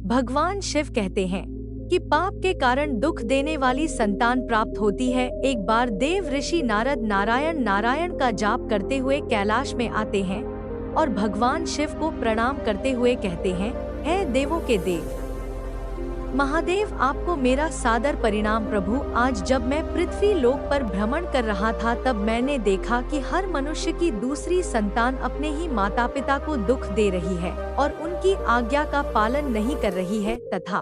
भगवान शिव कहते हैं कि पाप के कारण दुख देने वाली संतान प्राप्त होती है। एक बार देव ऋषि नारद नारायण नारायण का जाप करते हुए कैलाश में आते हैं और भगवान शिव को प्रणाम करते हुए कहते हैं, हे देवों के देव महादेव, आपको मेरा सादर परिणाम। प्रभु, आज जब मैं पृथ्वी लोक पर भ्रमण कर रहा था तब मैंने देखा कि हर मनुष्य की दूसरी संतान अपने ही माता पिता को दुख दे रही है और उनकी आज्ञा का पालन नहीं कर रही है तथा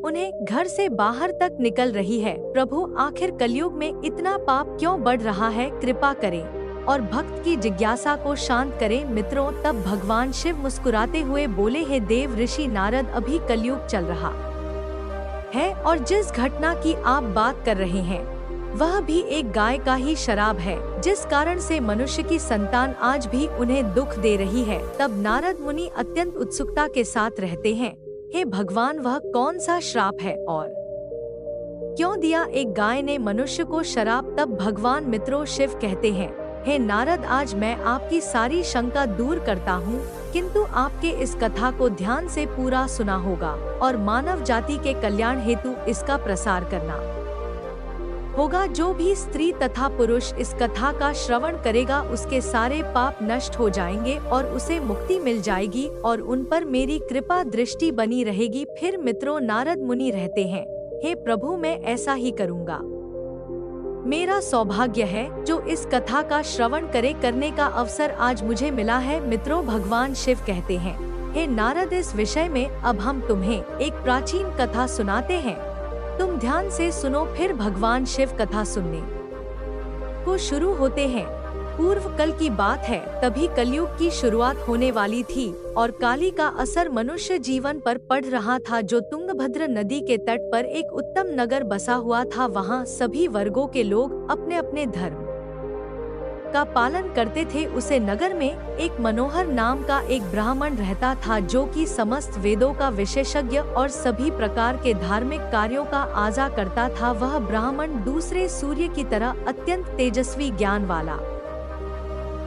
उन्हें घर से बाहर तक निकल रही है। प्रभु, आखिर कलयुग में इतना पाप क्यों बढ़ रहा है? कृपा करें और भक्त की जिज्ञासा को शांत करें। मित्रों, तब भगवान शिव मुस्कुराते हुए बोले, हे देव ऋषि नारद, अभी कलयुग चल रहा है और जिस घटना की आप बात कर रहे हैं वह भी एक गाय का ही शराब है, जिस कारण से मनुष्य की संतान आज भी उन्हें दुख दे रही है। तब नारद मुनि अत्यंत उत्सुकता के साथ रहते हैं, हे भगवान, वह कौन सा श्राप है और क्यों दिया एक गाय ने मनुष्य को शराब? तब भगवान मित्रों शिव कहते हैं, हे नारद, आज मैं आपकी सारी शंका दूर करता हूँ, किंतु आपके इस कथा को ध्यान से पूरा सुना होगा और मानव जाति के कल्याण हेतु इसका प्रसार करना होगा। जो भी स्त्री तथा पुरुष इस कथा का श्रवण करेगा उसके सारे पाप नष्ट हो जाएंगे और उसे मुक्ति मिल जाएगी और उन पर मेरी कृपा दृष्टि बनी रहेगी। फिर मित्रों नारद मुनि रहते हैं, हे प्रभु, मैं ऐसा ही करूँगा। मेरा सौभाग्य है जो इस कथा का श्रवण करने का अवसर आज मुझे मिला है। मित्रों, भगवान शिव कहते हैं, हे नारद, इस विषय में अब हम तुम्हें एक प्राचीन कथा सुनाते हैं, तुम ध्यान से सुनो। फिर भगवान शिव कथा सुनने को शुरू होते हैं। पूर्व कल की बात है, तभी कलयुग की शुरुआत होने वाली थी और काली का असर मनुष्य जीवन पर पड़ रहा था। जो तुंगभद्र नदी के तट पर एक उत्तम नगर बसा हुआ था, वहाँ सभी वर्गों के लोग अपने अपने धर्म का पालन करते थे। उसे नगर में एक मनोहर नाम का एक ब्राह्मण रहता था, जो कि समस्त वेदों का विशेषज्ञ और सभी प्रकार के धार्मिक कार्यों का आजा करता था। वह ब्राह्मण दूसरे सूर्य की तरह अत्यंत तेजस्वी ज्ञान वाला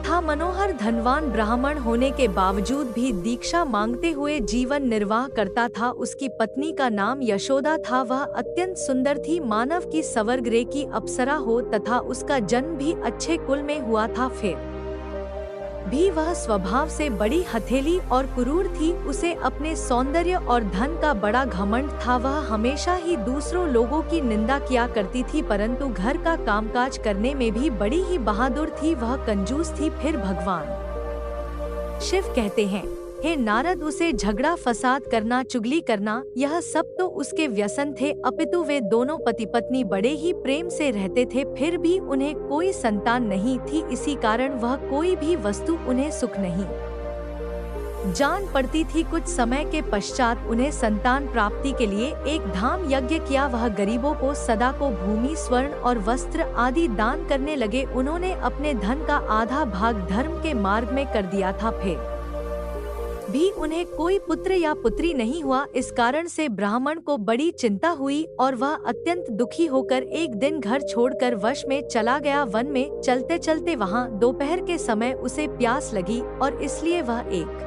था। मनोहर धनवान ब्राह्मण होने के बावजूद भी दीक्षा मांगते हुए जीवन निर्वाह करता था। उसकी पत्नी का नाम यशोदा था। वह अत्यंत सुंदर थी, मानव की स्वर्ग की अप्सरा हो तथा उसका जन्म भी अच्छे कुल में हुआ था। फिर भी वह स्वभाव से बड़ी हथेली और क्रूर थी। उसे अपने सौंदर्य और धन का बड़ा घमंड था। वह हमेशा ही दूसरों लोगों की निंदा किया करती थी, परंतु घर का कामकाज करने में भी बड़ी ही बहादुर थी। वह कंजूस थी। फिर भगवान शिव कहते हैं, हे नारद, उसे झगड़ा फसाद करना, चुगली करना, यह सब तो उसके व्यसन थे, अपितु वे दोनों पति पत्नी बड़े ही प्रेम से रहते थे। फिर भी उन्हें कोई संतान नहीं थी, इसी कारण वह कोई भी वस्तु उन्हें सुख नहीं जान पड़ती थी। कुछ समय के पश्चात उन्हें संतान प्राप्ति के लिए एक धाम यज्ञ किया। वह गरीबों को सदा को भूमि, स्वर्ण और वस्त्र आदि दान करने लगे। उन्होंने अपने धन का आधा भाग धर्म के मार्ग में कर दिया था। फिर भी उन्हें कोई पुत्र या पुत्री नहीं हुआ। इस कारण से ब्राह्मण को बड़ी चिंता हुई और वह अत्यंत दुखी होकर एक दिन घर छोड़कर वश में चला गया। वन में चलते चलते वहां दोपहर के समय उसे प्यास लगी और इसलिए वह एक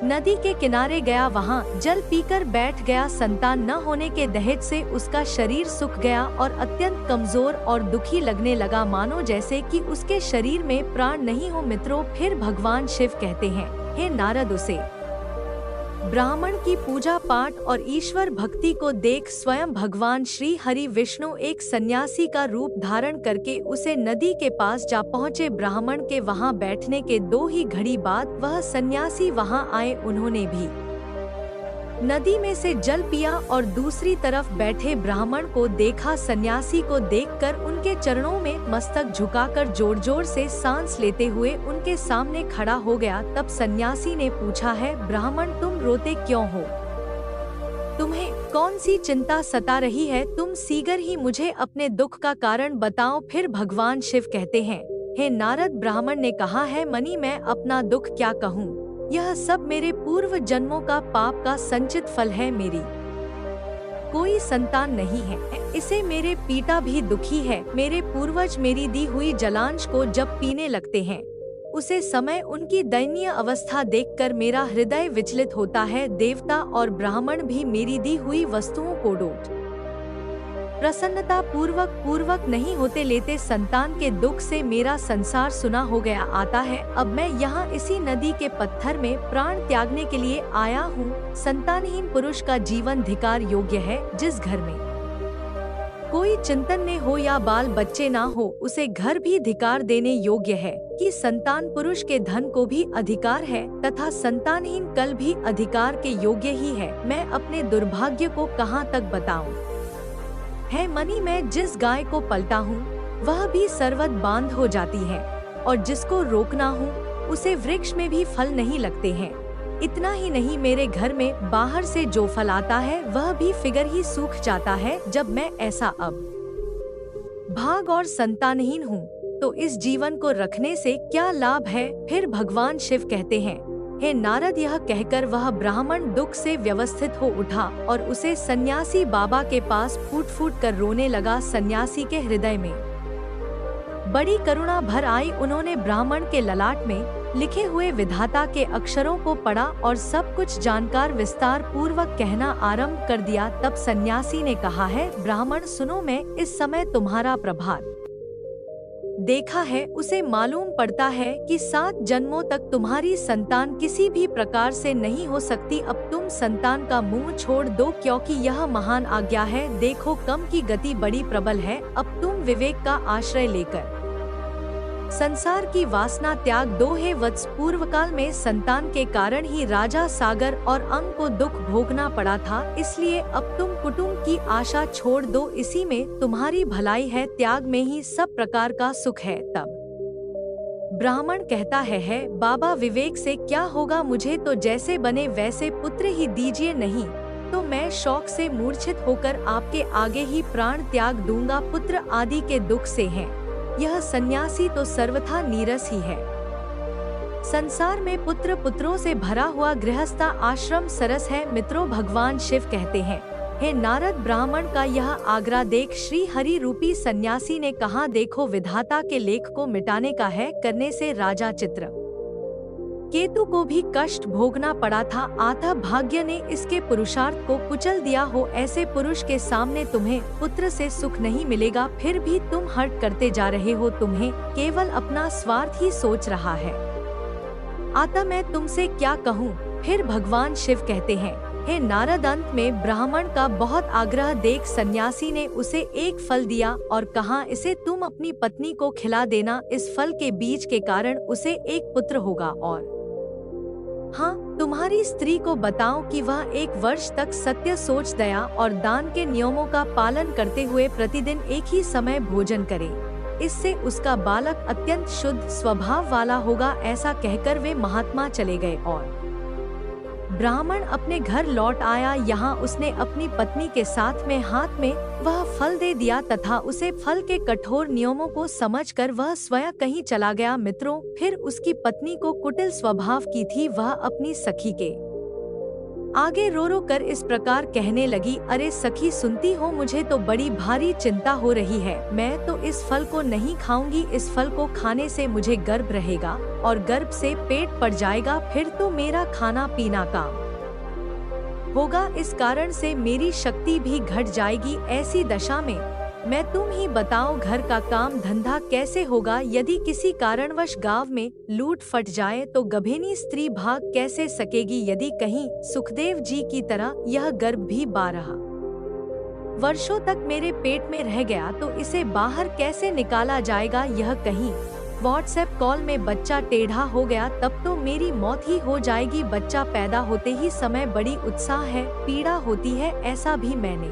नदी के किनारे गया। वहां जल पीकर बैठ गया। संतान न होने के दहेज से उसका शरीर सूख गया और अत्यंत कमजोर और दुखी लगने लगा, मानो जैसे कि उसके शरीर में प्राण नहीं हो। मित्रों, फिर भगवान शिव कहते हैं, हे नारद, उसे ब्राह्मण की पूजा पाठ और ईश्वर भक्ति को देख स्वयं भगवान श्री हरि विष्णु एक सन्यासी का रूप धारण करके उसे नदी के पास जा पहुँचे। ब्राह्मण के वहां बैठने के 2 ही घड़ी बाद वह सन्यासी वहां आए। उन्होंने भी नदी में से जल पिया और दूसरी तरफ बैठे ब्राह्मण को देखा। सन्यासी को देखकर उनके चरणों में मस्तक झुकाकर जोर जोर से सांस लेते हुए उनके सामने खड़ा हो गया। तब सन्यासी ने पूछा, है ब्राह्मण, तुम रोते क्यों हो? तुम्हें कौन सी चिंता सता रही है? तुम शीघ्र ही मुझे अपने दुख का कारण बताओ। फिर भगवान शिव कहते हैं, हे नारद, ब्राह्मण ने कहा है, मणि, मैं अपना दुख क्या कहूँ? यह सब मेरे पूर्व जन्मों का पाप का संचित फल है। मेरी कोई संतान नहीं है, इसे मेरे पिता भी दुखी है। मेरे पूर्वज मेरी दी हुई जलांश को जब पीने लगते हैं उसे समय उनकी दयनीय अवस्था देखकर मेरा हृदय विचलित होता है। देवता और ब्राह्मण भी मेरी दी हुई वस्तुओं को डोट प्रसन्नता पूर्वक नहीं होते लेते। संतान के दुख से मेरा संसार सुना हो गया आता है। अब मैं यहाँ इसी नदी के पत्थर में प्राण त्यागने के लिए आया हूँ। संतानहीन पुरुष का जीवन धिकार योग्य है। जिस घर में कोई चिंतन ने हो या बाल बच्चे ना हो, उसे घर भी धिकार देने योग्य है। कि संतान पुरुष के धन को भी अधिकार है तथा संतानहीन कल भी अधिकार के योग्य ही है। मैं अपने दुर्भाग्य को कहाँ तक बताऊं। है मनी मैं जिस गाय को पलता हूँ वह भी सर्वत बांध हो जाती है, और जिसको रोकना हूँ उसे वृक्ष में भी फल नहीं लगते हैं। इतना ही नहीं, मेरे घर में बाहर से जो फल आता है वह भी फिगर ही सूख जाता है। जब मैं ऐसा अब भाग और संतानहीन हूँ तो इस जीवन को रखने से क्या लाभ है। फिर भगवान शिव कहते हैं, हे नारद, यह कहकर वह ब्राह्मण दुख से व्यवस्थित हो उठा और उसे सन्यासी बाबा के पास फूट फूट कर रोने लगा। सन्यासी के हृदय में बड़ी करुणा भर आई। उन्होंने ब्राह्मण के ललाट में लिखे हुए विधाता के अक्षरों को पढ़ा और सब कुछ जानकार विस्तार पूर्वक कहना आरंभ कर दिया। तब सन्यासी ने कहा है, ब्राह्मण सुनो, मैं इस समय तुम्हारा प्रभात देखा है। उसे मालूम पड़ता है कि 7 जन्मों तक तुम्हारी संतान किसी भी प्रकार से नहीं हो सकती। अब तुम संतान का मुंह छोड़ दो, क्योंकि यह महान आज्ञा है। देखो कम की गति बड़ी प्रबल है। अब तुम विवेक का आश्रय लेकर संसार की वासना त्याग दो। हे वत्स, पूर्व काल में संतान के कारण ही राजा सागर और अंग को दुख भोगना पड़ा था। इसलिए अब तुम कुटुंब की आशा छोड़ दो, इसी में तुम्हारी भलाई है। त्याग में ही सब प्रकार का सुख है। तब ब्राह्मण कहता है बाबा, विवेक से क्या होगा। मुझे तो जैसे बने वैसे पुत्र ही दीजिए, नहीं तो मैं शौक से मूर्छित होकर आपके आगे ही प्राण त्याग दूंगा। पुत्र आदि के दुख से है यह सन्यासी तो सर्वथा नीरस ही है। संसार में पुत्रों से भरा हुआ गृहस्था आश्रम सरस है। मित्रों, भगवान शिव कहते हैं, हे नारद, ब्राह्मण का यह आग्रह देख श्री हरि रूपी सन्यासी ने कहा, देखो विधाता के लेख को मिटाने का है करने से राजा चित्र केतु को भी कष्ट भोगना पड़ा था। आतः भाग्य ने इसके पुरुषार्थ को कुचल दिया हो। ऐसे पुरुष के सामने तुम्हें पुत्र से सुख नहीं मिलेगा। फिर भी तुम हट करते जा रहे हो। तुम्हें केवल अपना स्वार्थ ही सोच रहा है। अतः मैं तुमसे क्या कहूँ। फिर भगवान शिव कहते हैं, हे नारद, अंत में ब्राह्मण का बहुत आग्रह देख सन्यासी ने उसे एक फल दिया और कहा, इसे तुम अपनी पत्नी को खिला देना। इस फल के बीज के कारण उसे एक पुत्र होगा। और हाँ, तुम्हारी स्त्री को बताओ कि वह 1 वर्ष तक सत्य, सोच, दया और दान के नियमों का पालन करते हुए प्रतिदिन एक ही समय भोजन करे। इससे उसका बालक अत्यंत शुद्ध स्वभाव वाला होगा। ऐसा कहकर वे महात्मा चले गए और ब्राह्मण अपने घर लौट आया। यहाँ उसने अपनी पत्नी के साथ में हाथ में वह फल दे दिया तथा उसे फल के कठोर नियमों को समझकर वह स्वयं कहीं चला गया। मित्रों, फिर उसकी पत्नी को कुटिल स्वभाव की थी। वह अपनी सखी के आगे रो रो कर इस प्रकार कहने लगी, अरे सखी, सुनती हो, मुझे तो बड़ी भारी चिंता हो रही है। मैं तो इस फल को नहीं खाऊंगी। इस फल को खाने से मुझे गर्भ रहेगा और गर्भ से पेट पड़ जाएगा। फिर तो मेरा खाना पीना काम होगा। इस कारण से मेरी शक्ति भी घट जाएगी। ऐसी दशा में मैं तुम ही बताओ, घर का काम धंधा कैसे होगा। यदि किसी कारणवश गांव में लूट फट जाए तो गभेनी स्त्री भाग कैसे सकेगी। यदि कहीं सुखदेव जी की तरह यह गर्भ भी 12 वर्षों तक मेरे पेट में रह गया तो इसे बाहर कैसे निकाला जाएगा। यह कहीं व्हाट्सएप कॉल में बच्चा टेढ़ा हो गया तब तो मेरी मौत ही हो जाएगी। बच्चा पैदा होते ही समय बड़ी उत्साह है, पीड़ा होती है, ऐसा भी मैंने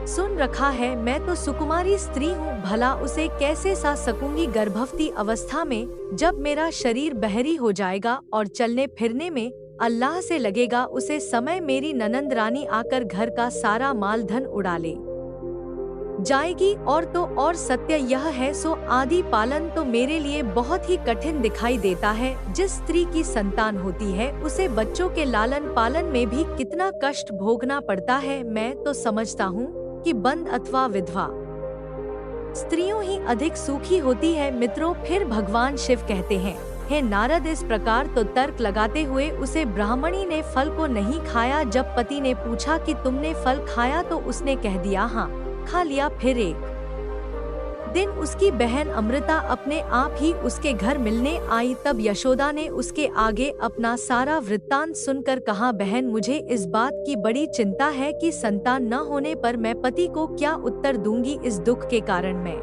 सुन रखा है। मैं तो सुकुमारी स्त्री हूँ, भला उसे कैसे सा सकूंगी। गर्भवती अवस्था में जब मेरा शरीर बहरी हो जाएगा और चलने फिरने में अल्लाह से लगेगा, उसे समय मेरी ननंद रानी आकर घर का सारा माल धन उड़ा ले जाएगी। और तो और सत्य यह है सो आदि पालन तो मेरे लिए बहुत ही कठिन दिखाई देता है। जिस स्त्री की संतान होती है उसे बच्चों के लालन पालन में भी कितना कष्ट भोगना पड़ता है। मैं तो समझता हूँ कि बंद अथवा विधवा स्त्रियों ही अधिक सुखी होती है। मित्रों, फिर भगवान शिव कहते हैं, हे नारद, इस प्रकार तो तर्क लगाते हुए उसे ब्राह्मणी ने फल को नहीं खाया। जब पति ने पूछा कि तुमने फल खाया तो उसने कह दिया हाँ, खा लिया। फिर एक दिन उसकी बहन अमृता अपने आप ही उसके घर मिलने आई। तब यशोदा ने उसके आगे अपना सारा वृत्तांत सुनकर कहा, बहन, मुझे इस बात की बड़ी चिंता है कि संतान न होने पर मैं पति को क्या उत्तर दूंगी। इस दुख के कारण मैं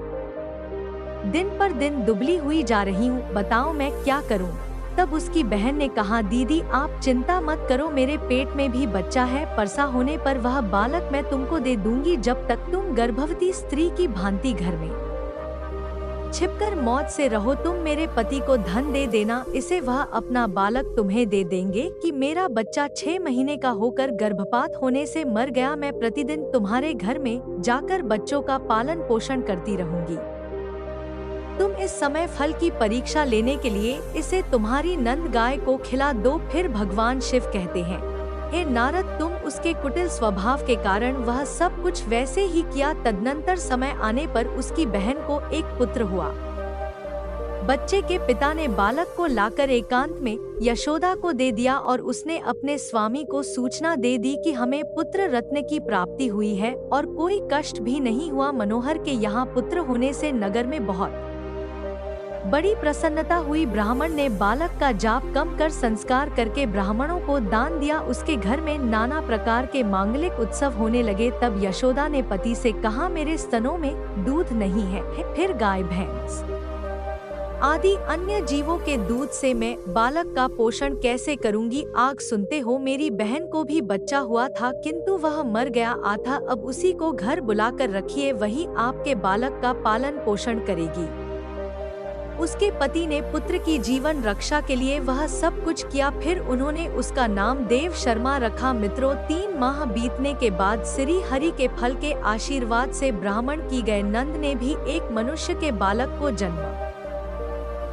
दिन पर दिन दुबली हुई जा रही हूँ। बताओ मैं क्या करूँ। तब उसकी बहन ने कहा, दीदी आप चिंता मत करो, मेरे पेट में भी बच्चा है। परसा होने पर वह बालक मैं तुमको दे दूंगी। जब तक तुम गर्भवती स्त्री की भांति घर में छिपकर मौत से रहो। तुम मेरे पति को धन दे देना, इसे वह अपना बालक तुम्हें दे देंगे। कि मेरा बच्चा 6 महीने का होकर गर्भपात होने से मर गया। मैं प्रतिदिन तुम्हारे घर में जाकर बच्चों का पालन पोषण करती रहूंगी। तुम इस समय फल की परीक्षा लेने के लिए इसे तुम्हारी नंद गाय को खिला दो। फिर भगवान शिव कहते हैं, हे नारद, तुम उसके कुटिल स्वभाव के कारण वह सब कुछ वैसे ही किया। तदनंतर समय आने पर उसकी बहन को एक पुत्र हुआ। बच्चे के पिता ने बालक को लाकर एकांत में यशोदा को दे दिया और उसने अपने स्वामी को सूचना दे दी कि हमें पुत्र रत्न की प्राप्ति हुई है और कोई कष्ट भी नहीं हुआ। मनोहर के यहाँ पुत्र होने से नगर में बहुत बड़ी प्रसन्नता हुई। ब्राह्मण ने बालक का जाप कम कर संस्कार करके ब्राह्मणों को दान दिया। उसके घर में नाना प्रकार के मांगलिक उत्सव होने लगे। तब यशोदा ने पति से कहा, मेरे स्तनों में दूध नहीं है। फिर गाय भैंस आदि अन्य जीवों के दूध से मैं बालक का पोषण कैसे करूंगी। आग सुनते हो, मेरी बहन को भी बच्चा हुआ था किंतु वह मर गया था। अब उसी को घर बुलाकर रखिए, वही आपके बालक का पालन पोषण करेगी। उसके पति ने पुत्र की जीवन रक्षा के लिए वह सब कुछ किया। फिर उन्होंने उसका नाम देव शर्मा रखा। मित्रों, 3 माह बीतने के बाद श्री हरि के फल के आशीर्वाद से ब्राह्मण की गए नंद ने भी एक मनुष्य के बालक को जन्म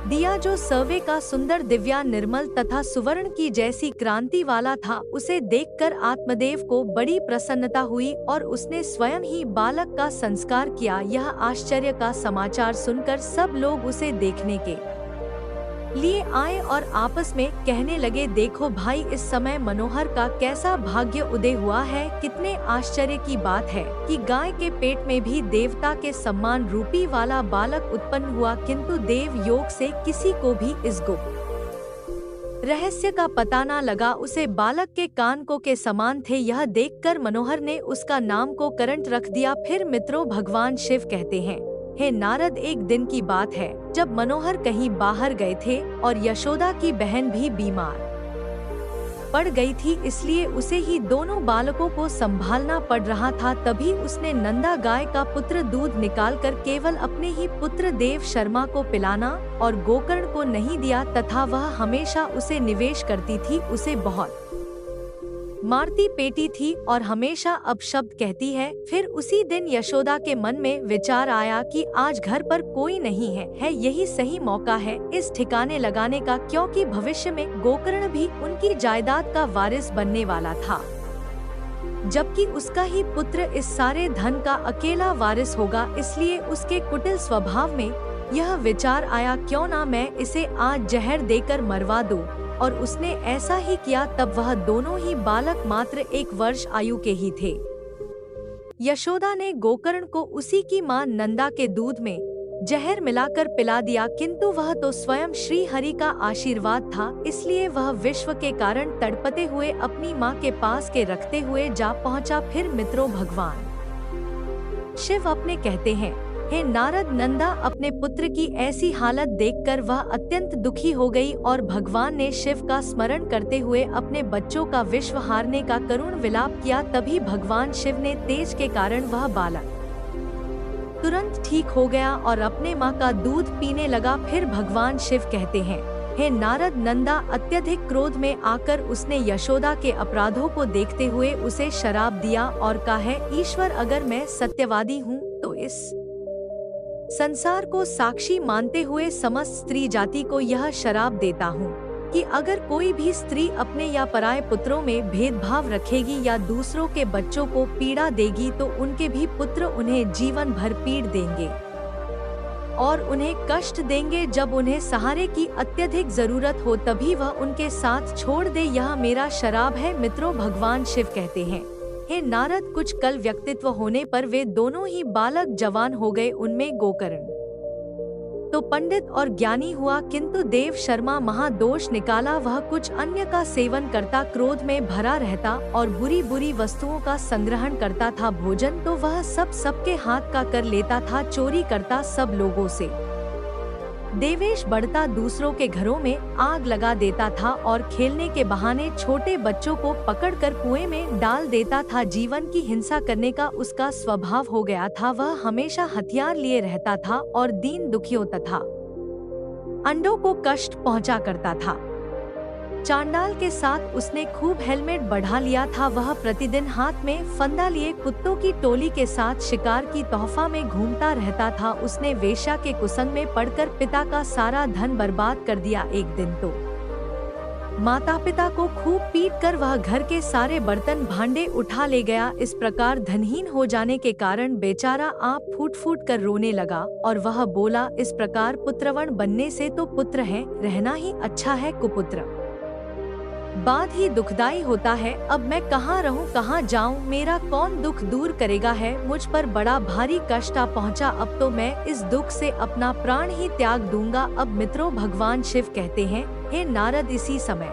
दिया, जो सर्वे का सुंदर, दिव्या, निर्मल तथा सुवर्ण की जैसी क्रांति वाला था। उसे देखकर आत्मदेव को बड़ी प्रसन्नता हुई और उसने स्वयं ही बालक का संस्कार किया। यह आश्चर्य का समाचार सुनकर सब लोग उसे देखने के लिए आए और आपस में कहने लगे, देखो भाई, इस समय मनोहर का कैसा भाग्य उदय हुआ है। कितने आश्चर्य की बात है कि गाय के पेट में भी देवता के सम्मान रूपी वाला बालक उत्पन्न हुआ। किंतु देव योग से किसी को भी इस गुप्त रहस्य का पता न लगा। उसे बालक के कान को के समान थे। यह देखकर मनोहर ने उसका नाम को करंट रख दिया। फिर मित्रों, भगवान शिव कहते हैं, हे नारद, एक दिन की बात है जब मनोहर कहीं बाहर गए थे और यशोदा की बहन भी बीमार पड़ गई थी, इसलिए उसे ही दोनों बालकों को संभालना पड़ रहा था। तभी उसने नंदा गाय का पुत्र दूध निकालकर केवल अपने ही पुत्र देव शर्मा को पिलाना और गोकर्ण को नहीं दिया तथा वह हमेशा उसे निवेश करती थी। उसे बहुत मारती पेटी थी और हमेशा अपशब्द कहती है। फिर उसी दिन यशोदा के मन में विचार आया कि आज घर पर कोई नहीं है, यही सही मौका है इस ठिकाने लगाने का, क्योंकि भविष्य में गोकर्ण भी उनकी जायदाद का वारिस बनने वाला था, जबकि उसका ही पुत्र इस सारे धन का अकेला वारिस होगा। इसलिए उसके कुटिल स्वभाव में यह विचार आया, क्यों ना मैं इसे आज जहर देकर मरवा दूं। और उसने ऐसा ही किया। तब वह दोनों ही बालक मात्र 1 वर्ष आयु के ही थे। यशोदा ने गोकर्ण को उसी की मां नंदा के दूध में जहर मिलाकर पिला दिया, किंतु वह तो स्वयं श्री हरि का आशीर्वाद था, इसलिए वह विश्व के कारण तड़पते हुए अपनी मां के पास के रखते हुए जा पहुंचा। फिर मित्रों, भगवान शिव अपने कहते हैं, हे नारद, नंदा अपने पुत्र की ऐसी हालत देखकर वह अत्यंत दुखी हो गई और भगवान ने शिव का स्मरण करते हुए अपने बच्चों का विश्व हारने का करुण विलाप किया। तभी भगवान शिव ने तेज के कारण वह बालक तुरंत ठीक हो गया और अपने माँ का दूध पीने लगा। फिर भगवान शिव कहते हैं, हे नारद, नंदा अत्यधिक क्रोध में आकर उसने यशोदा के अपराधों को देखते हुए उसे शराब दिया और कहा है, ईश्वर, अगर मैं सत्यवादी हूँ तो इस संसार को साक्षी मानते हुए समस्त स्त्री जाति को यह शराब देता हूँ कि अगर कोई भी स्त्री अपने या पराये पुत्रों में भेदभाव रखेगी या दूसरों के बच्चों को पीड़ा देगी तो उनके भी पुत्र उन्हें जीवन भर पीड़ देंगे। और उन्हें कष्ट देंगे। जब उन्हें सहारे की अत्यधिक जरूरत हो तभी वह उनके साथ छोड़ दे। यह मेरा शराब है मित्रों, भगवान शिव कहते हैं। हे नारद, कुछ कल व्यक्तित्व होने पर वे दोनों ही बालक जवान हो गए। उनमें गोकर्ण तो पंडित और ज्ञानी हुआ, किंतु देव शर्मा महादोष निकाला। वह कुछ अन्य का सेवन करता, क्रोध में भरा रहता और बुरी बुरी वस्तुओं का संग्रहण करता था। भोजन तो वह सबके हाथ का कर लेता था, चोरी करता सब लोगों से। देवेश बढ़ता, दूसरों के घरों में आग लगा देता था और खेलने के बहाने छोटे बच्चों को पकड़कर कुएं में डाल देता था। जीवन की हिंसा करने का उसका स्वभाव हो गया था। वह हमेशा हथियार लिए रहता था और दीन दुखियों तथा अंडों को कष्ट पहुंचा करता था। चांडाल के साथ उसने खूब हेलमेट बढ़ा लिया था। वह प्रतिदिन हाथ में फंदा लिए कुत्तों की टोली के साथ शिकार की तोहफा में घूमता रहता था। उसने वेश्या के कुसंग में पड़कर पिता का सारा धन बर्बाद कर दिया। एक दिन तो माता पिता को खूब पीट कर वह घर के सारे बर्तन भांडे उठा ले गया। इस प्रकार धनहीन हो जाने के कारण बेचारा आप फूट फूट कर रोने लगा और वह बोला, इस प्रकार पुत्रवण बनने से तो पुत्र है, रहना ही अच्छा है कुपुत्र। बात ही दुखदाई होता है। अब मैं कहाँ रहूं, कहाँ जाऊं, मेरा कौन दुख दूर करेगा है। मुझ पर बड़ा भारी कष्ट आ पहुंचा। अब तो मैं इस दुख से अपना प्राण ही त्याग दूंगा। अब मित्रों, भगवान शिव कहते हैं, हे नारद, इसी समय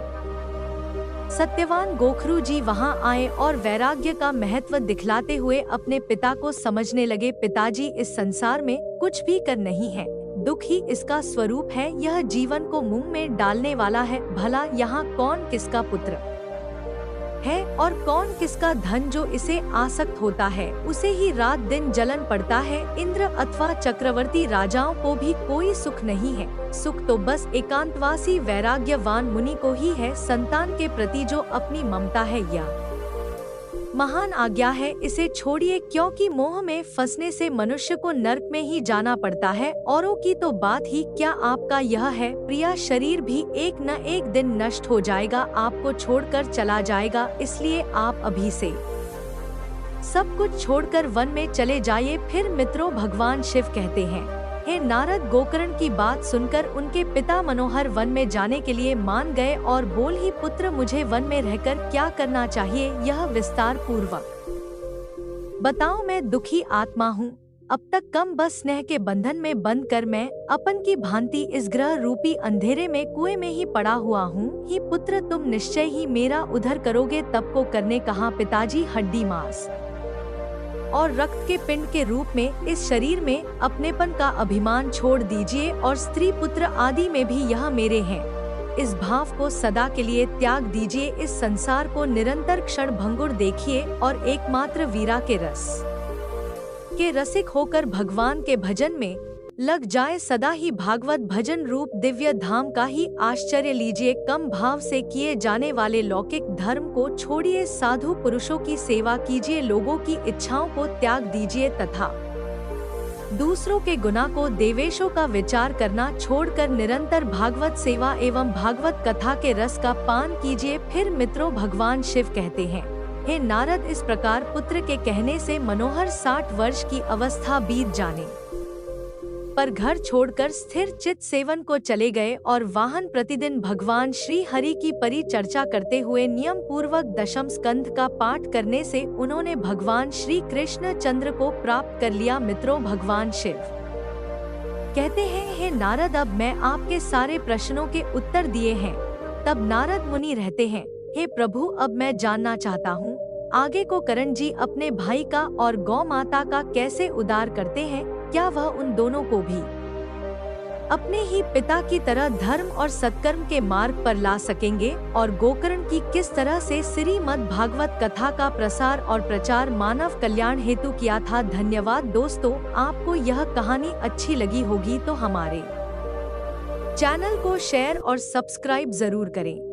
सत्यवान गोखरू जी वहां आए और वैराग्य का महत्व दिखलाते हुए अपने पिता को समझने लगे। पिताजी, इस संसार में कुछ भी कर नहीं है, दुख ही इसका स्वरूप है। यह जीवन को मुंह में डालने वाला है। भला यहाँ कौन किसका पुत्र है और कौन किसका धन जो इसे आसक्त होता है, उसे ही रात दिन जलन पड़ता है। इंद्र अथवा चक्रवर्ती राजाओं को भी कोई सुख नहीं है। सुख तो बस एकांतवासी वैराग्यवान मुनि को ही है। संतान के प्रति जो अपनी ममता है यह महान आज्ञा है, इसे छोड़िए, क्योंकि मोह में फंसने से मनुष्य को नरक में ही जाना पड़ता है। औरों की तो बात ही क्या, आपका यह है प्रिया शरीर भी एक न एक दिन नष्ट हो जाएगा, आपको छोड़कर चला जाएगा। इसलिए आप अभी से सब कुछ छोड़कर वन में चले जाइए। फिर मित्रों, भगवान शिव कहते हैं, हे नारद, गोकर्ण की बात सुनकर उनके पिता मनोहर वन में जाने के लिए मान गए और बोल ही, पुत्र, मुझे वन में रहकर क्या करना चाहिए, यह विस्तार पूर्वक बताओ। मैं दुखी आत्मा हूँ। अब तक कम बस स्नेह के बंधन में बंद कर मैं अपन की भांति इस ग्रह रूपी अंधेरे में कुएं में ही पड़ा हुआ हूँ। ही पुत्र, तुम निश्चय ही मेरा उद्धार करोगे। तब को करने कहा, पिताजी, हड्डी मांस और रक्त के पिंड के रूप में इस शरीर में अपनेपन का अभिमान छोड़ दीजिए और स्त्री पुत्र आदि में भी यह मेरे हैं, इस भाव को सदा के लिए त्याग दीजिए। इस संसार को निरंतर क्षण भंगुर देखिए और एकमात्र वीरा के रस के रसिक होकर भगवान के भजन में लग जाए। सदा ही भागवत भजन रूप दिव्य धाम का ही आश्चर्य लीजिए। कम भाव से किए जाने वाले लौकिक धर्म को छोड़िए, साधु पुरुषों की सेवा कीजिए, लोगों की इच्छाओं को त्याग दीजिए तथा दूसरों के गुनाह को, देवेशों का विचार करना छोड़कर निरंतर भागवत सेवा एवं भागवत कथा के रस का पान कीजिए। फिर मित्रों, भगवान शिव कहते हैं, हे नारद, इस प्रकार पुत्र के कहने से मनोहर 60 वर्ष की अवस्था बीत जाने पर घर छोड़कर स्थिर चित सेवन को चले गए और वाहन प्रतिदिन भगवान श्री हरि की परिचर्चा करते हुए नियम पूर्वक दशम स्कंध का पाठ करने से उन्होंने भगवान श्री कृष्ण चंद्र को प्राप्त कर लिया। मित्रों, भगवान शिव कहते हैं, हे नारद, अब मैं आपके सारे प्रश्नों के उत्तर दिए हैं। तब नारद मुनि रहते हैं, हे प्रभु, अब मैं जानना चाहता हूँ आगे को करण जी अपने भाई का और गौ माता का कैसे उद्धार करते हैं। क्या वह उन दोनों को भी अपने ही पिता की तरह धर्म और सत्कर्म के मार्ग पर ला सकेंगे और गोकर्ण की किस तरह से श्रीमद् भागवत कथा का प्रसार और प्रचार मानव कल्याण हेतु किया था। धन्यवाद दोस्तों, आपको यह कहानी अच्छी लगी होगी तो हमारे चैनल को शेयर और सब्सक्राइब जरूर करें।